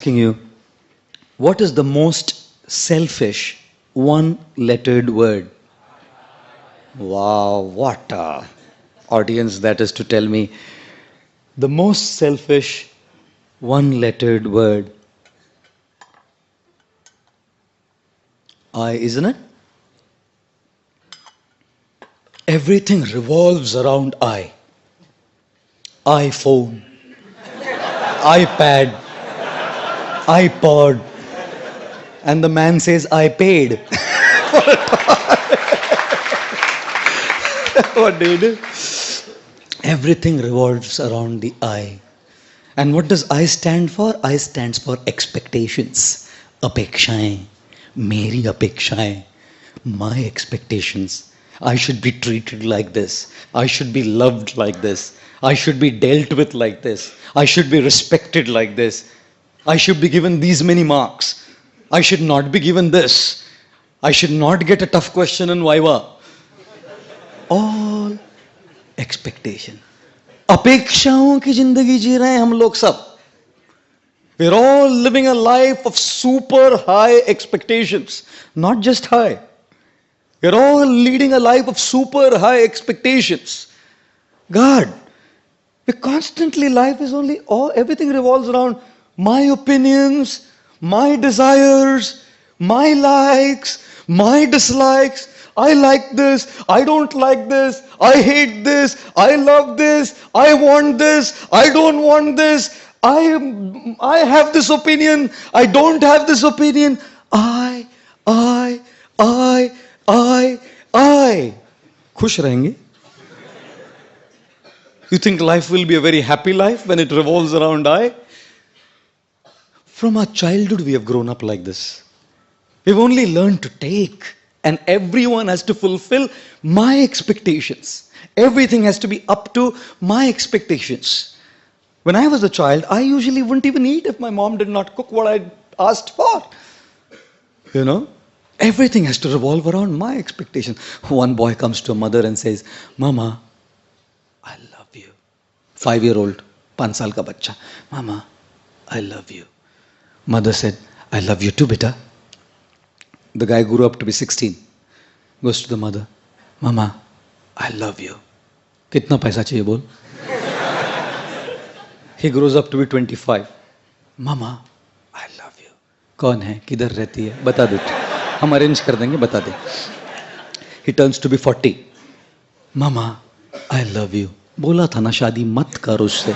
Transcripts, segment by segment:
Asking you, what is the most selfish one-lettered word? Wow, what a audience that is to tell me the most selfish one-lettered word. I, isn't it? Everything revolves around I. iPhone, iPad, iPod, and the man says, I paid. What do you do? Everything revolves around the I. And what does I stand for? I stands for expectations. Apekshaएं, मेरी अपेक्षाएं, my expectations. I should be treated like this. I should be loved like this. I should be dealt with like this. I should be respected like this. I should be given these many marks. I should not be given this. I should not get a tough question in Viva. All expectation. अपेक्षाओं की जिंदगी जी रहे हैं हम लोग सब. We're all living a life of super high expectations. Not just high. We're all leading a life of super high expectations. God, we constantly, life is only, everything revolves around my opinions, my desires, my likes, my dislikes. I like this, I don't like this, I hate this, I love this, I want this, I don't want this, I have this opinion, I don't have this opinion. I. खुश रहेंगे? You think life will be a very happy life when it revolves around I? From our childhood we have grown up like this. We've only learned to take, and everyone has to fulfill my expectations. Everything has to be up to my expectations. When I was a child, I usually wouldn't even eat if my mom did not cook what I asked for. You know? Everything has to revolve around my expectations. One boy comes to a mother and says, Mama, I love you. 5-year-old, 5 साल का बच्चा. Mama, I love you. Mother said, I love you too, beta. The guy grew up to be 16. Goes to the mother, Mama, I love you. कितना पैसा चाहिए बोल? He grows up to be 25. Mama, I love you. कौन है? किधर रहती है? बता दो. हम अरेंज कर देंगे, बता दे. He turns to be 40. Mama, I love you. बोला था ना शादी मत कर उससे.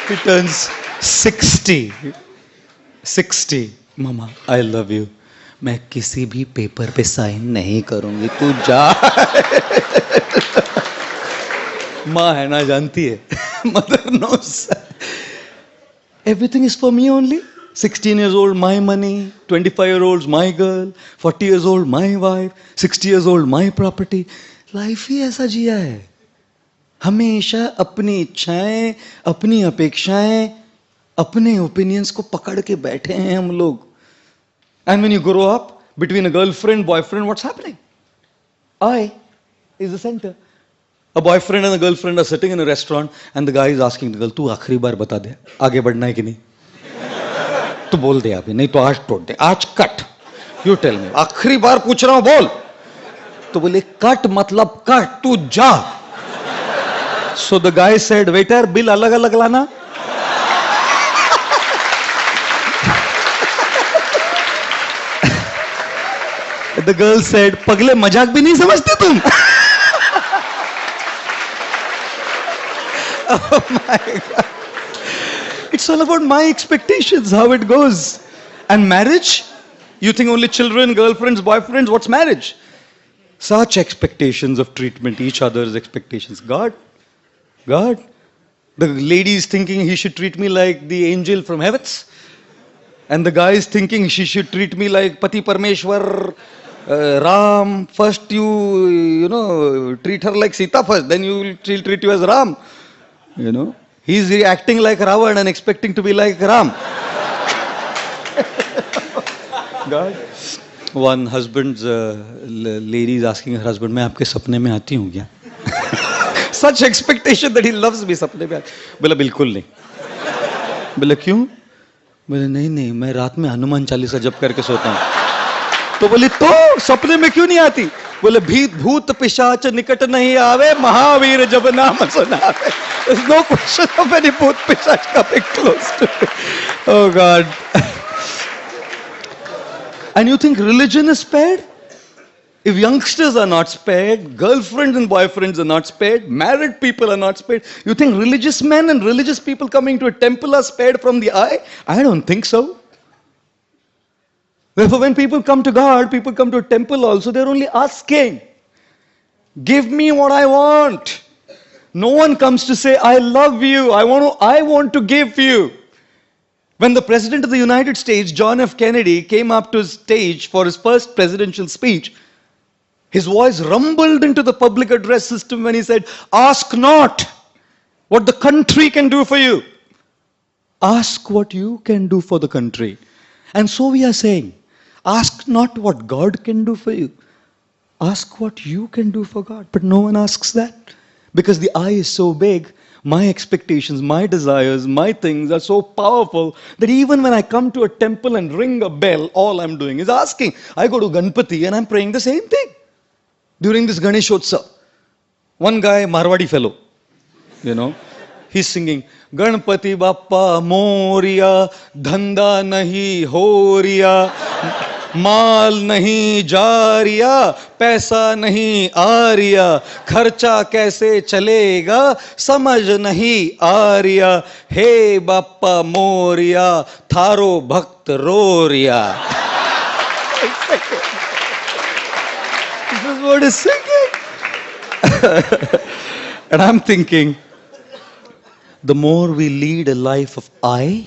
He turns 60. Mama, I love you. मैं किसी भी पेपर पे साइन नहीं करूंगी, तू जा. माँ है ना, जानती है. Mother knows. Everything is for me only. 16 years old, my money. 25-year-olds, my girl. 40 years old, my wife. 60 years old, my property. Life ही ऐसा जिया है. हमेशा अपनी इच्छाएं, अपनी अपेक्षाएं, अपने ओपिनियंस को पकड़ के बैठे हैं हम लोग. And when you grow up, between a girlfriend, boyfriend, what's happening? I is the center. A boyfriend and a girlfriend are sitting in a restaurant and the guy is asking the girl, तू आखिरी बार बता दे, आगे बढ़ना है कि नहीं? तू बोल दे अभी, नहीं तो आज तोड़ दे, आज कट. You tell me, आखिरी बार पूछ रहा हूं, बोल. तो बोले कट मतलब कट, तू जा. So the guy said, waiter, bill अलग अलग लाना. The girl said, पगले मजाक भी नहीं समझते तुम? Oh my God. It's all about my expectations, how it goes. And marriage? You think only children, girlfriends, boyfriends, what's marriage? Such expectations of treatment, each other's expectations. God. The lady is thinking he should treat me like the angel from heavens. And the guy is thinking she should treat me like Pati Parmeshwar, Ram. First you treat her like Sita first, then she'll treat you as Ram. You know, he's acting like Ravan and expecting to be like Ram. God. One husband's lady is asking her husband, मैं आपके सपने में आती हूँ क्या? such expectation that he loves me. सपने में बोला बिल्कुल नहीं. बोले क्यों? बोले नहीं नहीं मैं रात में हनुमान चालीसा जप करके सोता हूं. तो बोली तो सपने में क्यों नहीं आती? बोले भूत पिशाच निकट नहीं आवे, महावीर जब नाम सुनावे. There's no question of any bhoot pishach coming close to me. Oh God. And you think religion is spared? If youngsters are not spared, girlfriends and boyfriends are not spared, married people are not spared, you think religious men and religious people coming to a temple are spared from the eye? I don't think so. Therefore, when people come to God, people come to a temple also, they're only asking, give me what I want. No one comes to say, I love you, I want to give you. When the President of the United States, John F. Kennedy, came up to his stage for his first presidential speech, his voice rumbled into the public address system when he said, ask not what the country can do for you. Ask what you can do for the country. And so we are saying, ask not what God can do for you. Ask what you can do for God. But no one asks that. Because the I is so big, my expectations, my desires, my things are so powerful that even when I come to a temple and ring a bell, all I'm doing is asking. I go to Ganpati and I'm praying the same thing. During this Ganeshotsav, one guy, Marwadi fellow, he's singing, Ganpati Bappa Moria, Dhanda Nahi Horiya, माल नहीं जा रिया, पैसा नहीं आ रिया, खर्चा कैसे चलेगा समझ नहीं आ रिया, हे बाप्पा मोरिया थारो भक्त रो रिया. This is what is singing. And I'm thinking, the more we lead a life of I,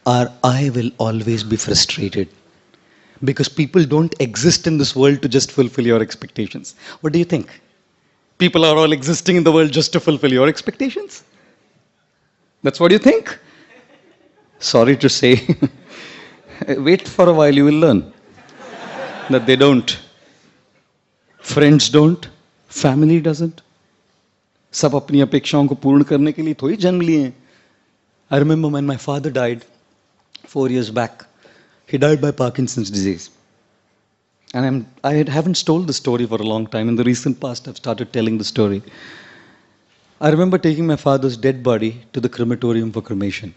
our I will always be frustrated. Because people don't exist in this world to just fulfill your expectations. What do you think? People are all existing in the world just to fulfill your expectations? That's what you think? Sorry to say. Wait for a while, you will learn that they don't. Friends don't. Family doesn't. सब अपनी अपेक्षाओं को पूर्ण करने के लिए थोड़ी जन्म लिए हैं. I remember when my father died 4 years back. He died by Parkinson's disease. And I haven't told the story for a long time. In the recent past, I've started telling the story. I remember taking my father's dead body to the crematorium for cremation.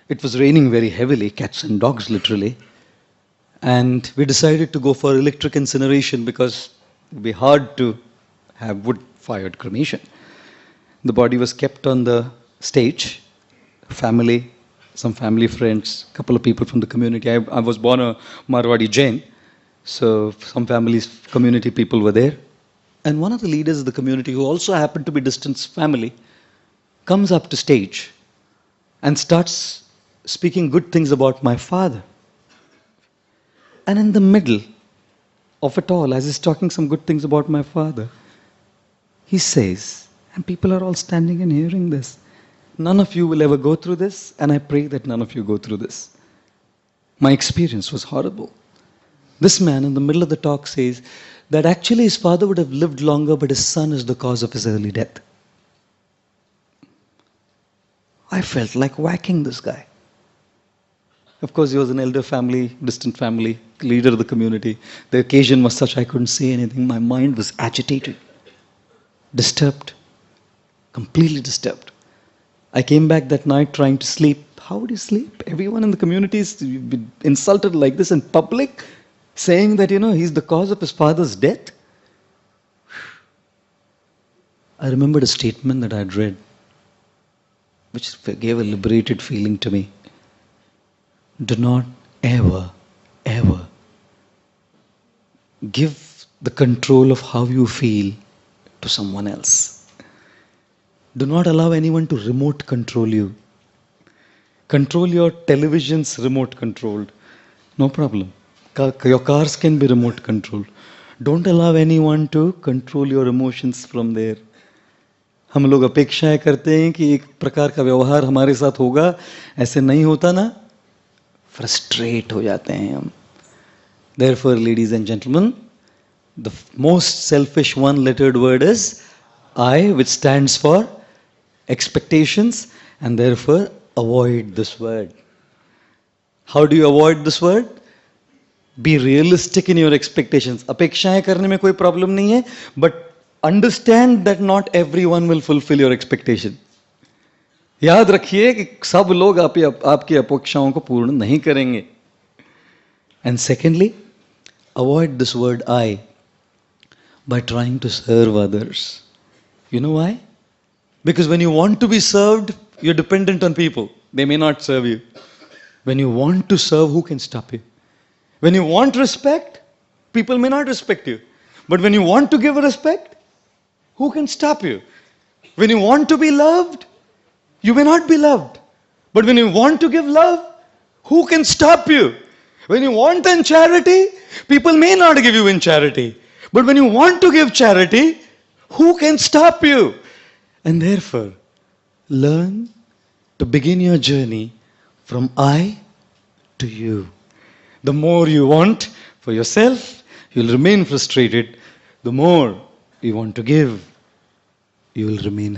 It was raining very heavily, cats and dogs literally. And we decided to go for electric incineration because it would be hard to have wood-fired cremation. The body was kept on the stage. Family, some family friends, a couple of people from the community. I was born a Marwadi Jain, so some families, community people were there. And one of the leaders of the community, who also happened to be distant family, comes up to stage and starts speaking good things about my father. And in the middle of it all, as he's talking some good things about my father, he says, and people are all standing and hearing this, none of you will ever go through this, and I pray that none of you go through this. My experience was horrible. This man in the middle of the talk says that actually his father would have lived longer, but his son is the cause of his early death. I felt like whacking this guy. Of course, he was an elder family, distant family, leader of the community. The occasion was such I couldn't say anything. My mind was agitated, disturbed, completely disturbed. I came back that night trying to sleep. How would you sleep? Everyone in the community is insulted like this in public, saying that, he's the cause of his father's death. I remembered a statement that I had read, which gave a liberated feeling to me. Do not ever, ever give the control of how you feel to someone else. Do not allow anyone to remote control you. Control your televisions remote controlled. No problem. Your cars can be remote controlled. Don't allow anyone to control your emotions from there. हम लोग अपेक्षाएं करते हैं कि एक प्रकार का व्यवहार हमारे साथ होगा, ऐसे नहीं होता ना, फ्रस्ट्रेट हो जाते हैं हम. Therefore, ladies and gentlemen, The most selfish one-lettered word is I, which stands for expectations, and therefore avoid this word. How do you avoid this word? Be realistic in your expectations. अपेक्षाएं करने में कोई problem नहीं है, but understand that not everyone will fulfill your expectation. याद रखिए कि सब लोग आपकी अपेक्षाओं को पूर्ण नहीं करेंगे. And secondly, avoid this word I by trying to serve others. You know why? Because when you want to be served, you're dependent on people. They may not serve you. When you want to serve, who can stop you? When you want respect, people may not respect you. But when you want to give respect, who can stop you? When you want to be loved, you may not be loved. But when you want to give love, who can stop you? When you want in charity, people may not give you in charity. But when you want to give charity, who can stop you? And therefore, learn to begin your journey from I to you. The more you want for yourself, you'll remain frustrated. The more you want to give, you will remain